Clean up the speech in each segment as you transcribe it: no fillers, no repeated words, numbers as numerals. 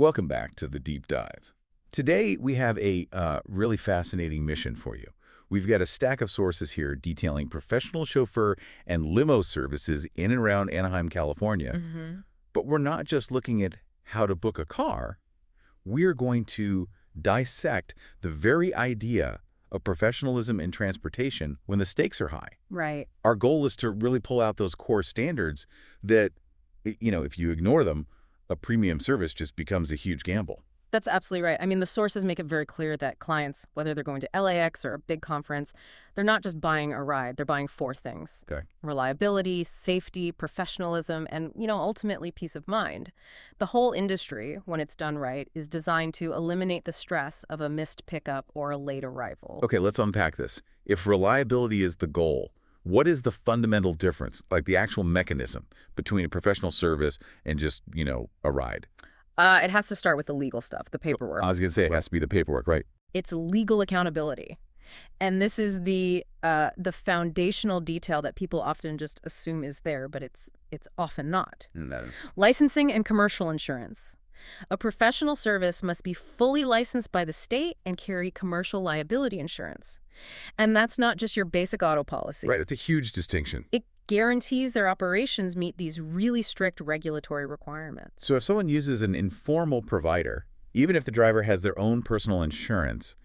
Welcome back to the Deep Dive. Today, we have a really fascinating mission for you. We've got a stack of sources here detailing professional chauffeur and limo services in and around Anaheim, California. But we're not just looking at how to book a car. We're going to dissect the very idea of professionalism in transportation when the stakes are high. Right. Our goal is to really pull out those core standards that, if you ignore them, a premium service just becomes a huge gamble. That's absolutely right. I mean, the sources make it very clear that clients, whether they're going to LAX or a big conference, they're not just buying a ride. They're buying four things. Okay. Reliability, safety, professionalism, and, ultimately peace of mind. The whole industry, when it's done right, is designed to eliminate the stress of a missed pickup or a late arrival. Okay, let's unpack this. If reliability is the goal, what is the fundamental difference, like the actual mechanism, between a professional service and just, a ride? It has to start with the legal stuff, the paperwork. I was going to say it has to be the paperwork, right? It's legal accountability. And this is the foundational detail that people often just assume is there, but it's often not. Licensing and commercial insurance. A professional service must be fully licensed by the state and carry commercial liability insurance. And that's not just your basic auto policy. Right, it's a huge distinction. It guarantees their operations meet these really strict regulatory requirements. So if someone uses an informal provider, even if the driver has their own personal insurance,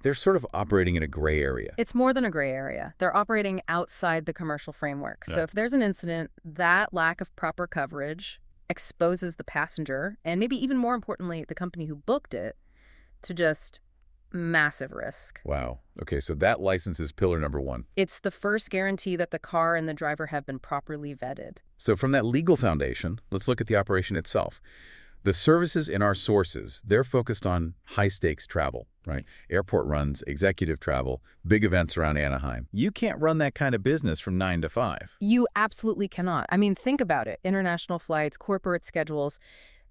they're sort of operating in a gray area. It's more than a gray area. They're operating outside the commercial framework. Yeah. So if there's an incident, that lack of proper coverage exposes the passenger, and maybe even more importantly, the company who booked it, to just massive risk. Wow. Okay, so that license is pillar number one. It's the first guarantee that the car and the driver have been properly vetted. So from that legal foundation, let's look at the operation itself. The services in our sources, they're focused on high-stakes travel, right? Airport runs, executive travel, big events around Anaheim. You can't run that kind of business from 9 to 5. You absolutely cannot. I mean, think about it. International flights, corporate schedules,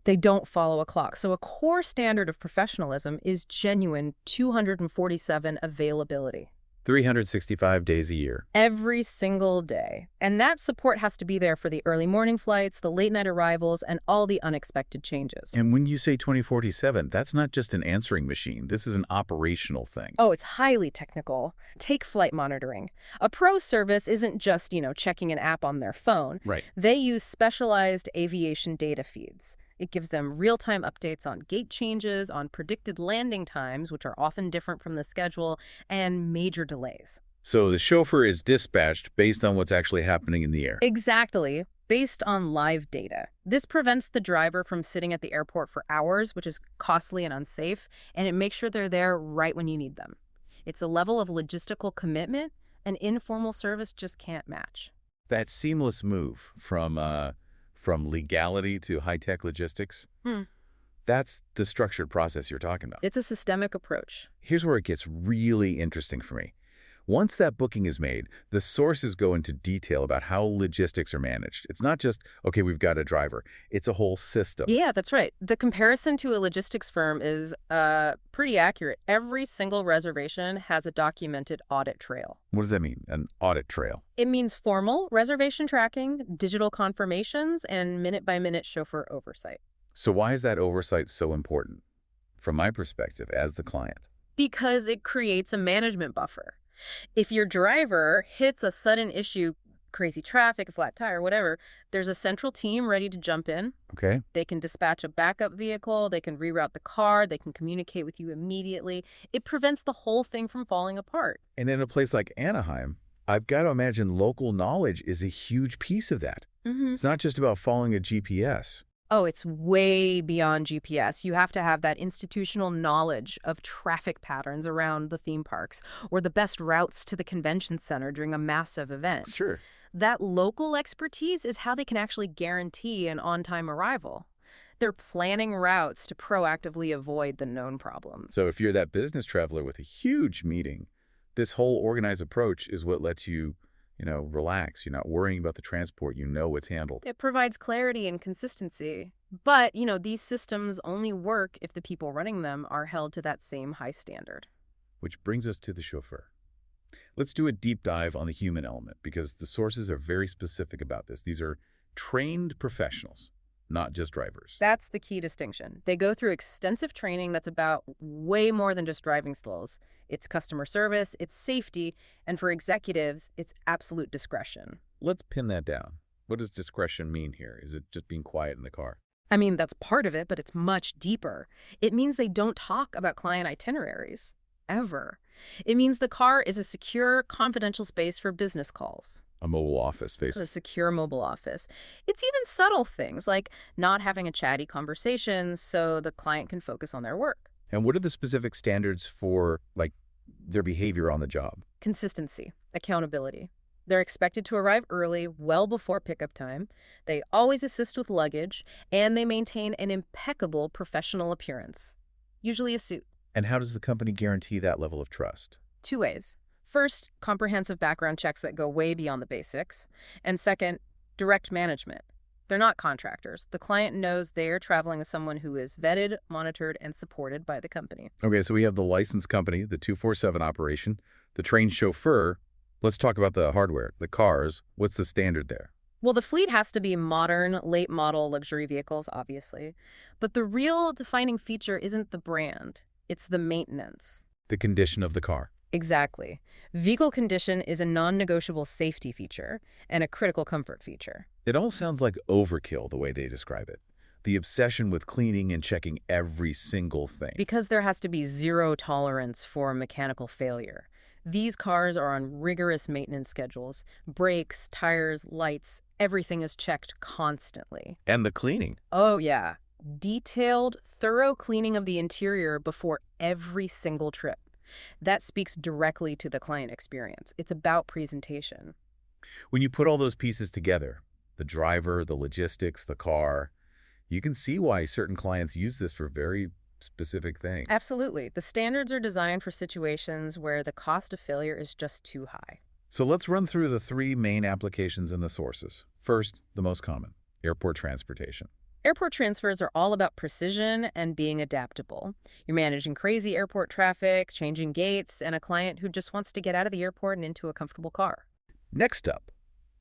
they don't follow a clock. So a core standard of professionalism is genuine 247 availability. 365 days a year. Every single day. And that support has to be there for the early morning flights, the late night arrivals, and all the unexpected changes. And when you say 2047, that's not just an answering machine. This is an operational thing. Oh, it's highly technical. Take flight monitoring. A pro service isn't just, checking an app on their phone. Right. They use specialized aviation data feeds. It gives them real-time updates on gate changes, on predicted landing times, which are often different from the schedule, and major delays. So the chauffeur is dispatched based on what's actually happening in the air. Exactly, based on live data. This prevents the driver from sitting at the airport for hours, which is costly and unsafe, and it makes sure they're there right when you need them. It's a level of logistical commitment an informal service just can't match. That seamless move from legality to high-tech logistics, that's the structured process you're talking about. It's a systemic approach. Here's where it gets really interesting for me. Once that booking is made, the sources go into detail about how logistics are managed. It's not just, okay, we've got a driver. It's a whole system. Yeah, that's right. The comparison to a logistics firm is pretty accurate. Every single reservation has a documented audit trail. What does that mean, an audit trail? It means formal reservation tracking, digital confirmations, and minute-by-minute chauffeur oversight. So why is that oversight so important, from my perspective, as the client? Because it creates a management buffer. If your driver hits a sudden issue, crazy traffic, a flat tire, whatever, there's a central team ready to jump in. Okay. They can dispatch a backup vehicle, they can reroute the car, they can communicate with you immediately. It prevents the whole thing from falling apart. And in a place like Anaheim, I've got to imagine local knowledge is a huge piece of that. It's not just about following a GPS. Oh, it's way beyond GPS. You have to have that institutional knowledge of traffic patterns around the theme parks or the best routes to the convention center during a massive event. Sure. That local expertise is how they can actually guarantee an on-time arrival. They're planning routes to proactively avoid the known problems. So if you're that business traveler with a huge meeting, this whole organized approach is what lets you, relax. You're not worrying about the transport. You know it's handled. It provides clarity and consistency. But, these systems only work if the people running them are held to that same high standard. Which brings us to the chauffeur. Let's do a deep dive on the human element because the sources are very specific about this. These are trained professionals. not just drivers. That's the key distinction. They go through extensive training that's about way more than just driving skills. It's customer service, it's safety, and for executives, it's absolute discretion. Let's pin that down. What does discretion mean here? Is it just being quiet in the car? I mean, that's part of it, but it's much deeper. It means they don't talk about client itineraries, ever. It means the car is a secure, confidential space for business calls. A mobile office, A basically. secure mobile office. It's even subtle things like not having a chatty conversation so the client can focus on their work. And what are the specific standards for, like, their behavior on the job? Consistency, accountability. They're expected to arrive early, well before pickup time. They always assist with luggage, and they maintain an impeccable professional appearance, usually a suit. And how does the company guarantee that level of trust? 2 ways. First, comprehensive background checks that go way beyond the basics. And second, direct management. They're not contractors. The client knows they're traveling with someone who is vetted, monitored, and supported by the company. Okay, so we have the licensed company, the 247 operation, the trained chauffeur. Let's talk about the hardware, the cars. What's the standard there? Well, the fleet has to be modern, late-model luxury vehicles, obviously. But the real defining feature isn't the brand. It's the maintenance. The condition of the car. Exactly. Vehicle condition is a non-negotiable safety feature and a critical comfort feature. It all sounds like overkill the way they describe it. The obsession with cleaning and checking every single thing. Because there has to be zero tolerance for mechanical failure. These cars are on rigorous maintenance schedules. Brakes, tires, lights, everything is checked constantly. And the cleaning. Oh, yeah. Detailed, thorough cleaning of the interior before every single trip. That speaks directly to the client experience. It's about presentation. When you put all those pieces together, the driver, the logistics, the car, you can see why certain clients use this for very specific things. Absolutely. The standards are designed for situations where the cost of failure is just too high. So let's run through the 3 main applications and the sources. First, the most common, airport transportation. Airport transfers are all about precision and being adaptable. You're managing crazy airport traffic, changing gates, and a client who just wants to get out of the airport and into a comfortable car. Next up,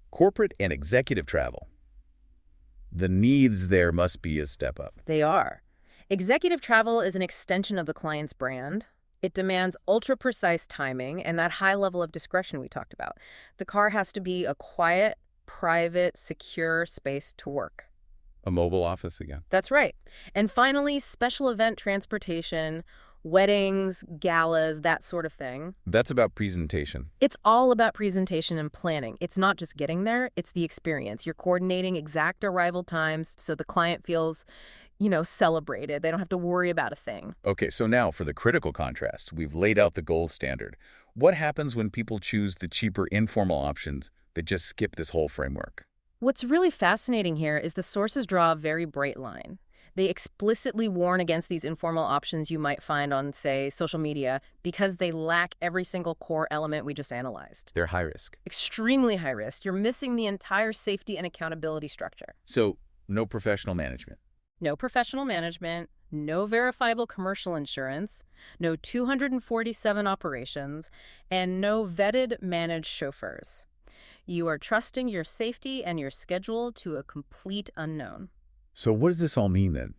corporate and executive travel. The needs there must be a step up. They are. Executive travel is an extension of the client's brand. It demands ultra-precise timing and that high level of discretion we talked about. The car has to be a quiet, private, secure space to work. A mobile office again. That's right. And finally, special event transportation, weddings, galas, that sort of thing. That's about presentation. It's all about presentation and planning. It's not just getting there, it's the experience. You're coordinating exact arrival times so the client feels, celebrated. They don't have to worry about a thing. Okay, so now for the critical contrast, we've laid out the gold standard. What happens when people choose the cheaper informal options that just skip this whole framework? What's really fascinating here is the sources draw a very bright line. They explicitly warn against these informal options you might find on, say, social media because they lack every single core element we just analyzed. They're high risk. Extremely high risk. You're missing the entire safety and accountability structure. So, no professional management. No professional management, no verifiable commercial insurance, no 247 operations, and no vetted managed chauffeurs. You are trusting your safety and your schedule to a complete unknown. So what does this all mean then?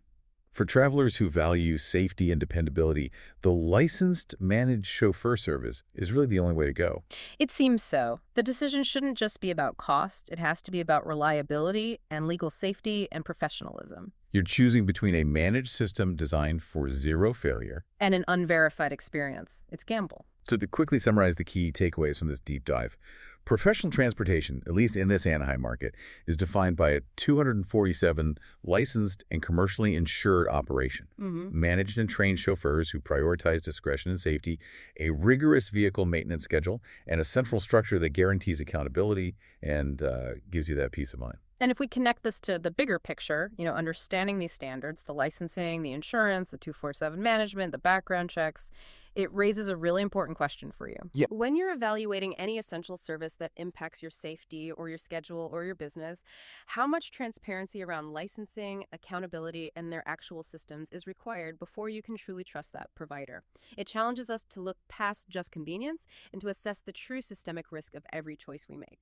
For travelers who value safety and dependability, the licensed managed chauffeur service is really the only way to go. It seems so. The decision shouldn't just be about cost. It has to be about reliability and legal safety and professionalism. You're choosing between a managed system designed for zero failure And an unverified experience. It's gamble. So to quickly summarize the key takeaways from this deep dive, professional transportation, at least in this Anaheim market, is defined by a 247 licensed and commercially insured operation, managed and trained chauffeurs who prioritize discretion and safety, a rigorous vehicle maintenance schedule, and a central structure that guarantees accountability and gives you that peace of mind. And if we connect this to the bigger picture, understanding these standards, the licensing, the insurance, the 247 management, the background checks, it raises a really important question for you. Yeah. When you're evaluating any essential service that impacts your safety or your schedule or your business, how much transparency around licensing, accountability, and their actual systems is required before you can truly trust that provider? It challenges us to look past just convenience and to assess the true systemic risk of every choice we make.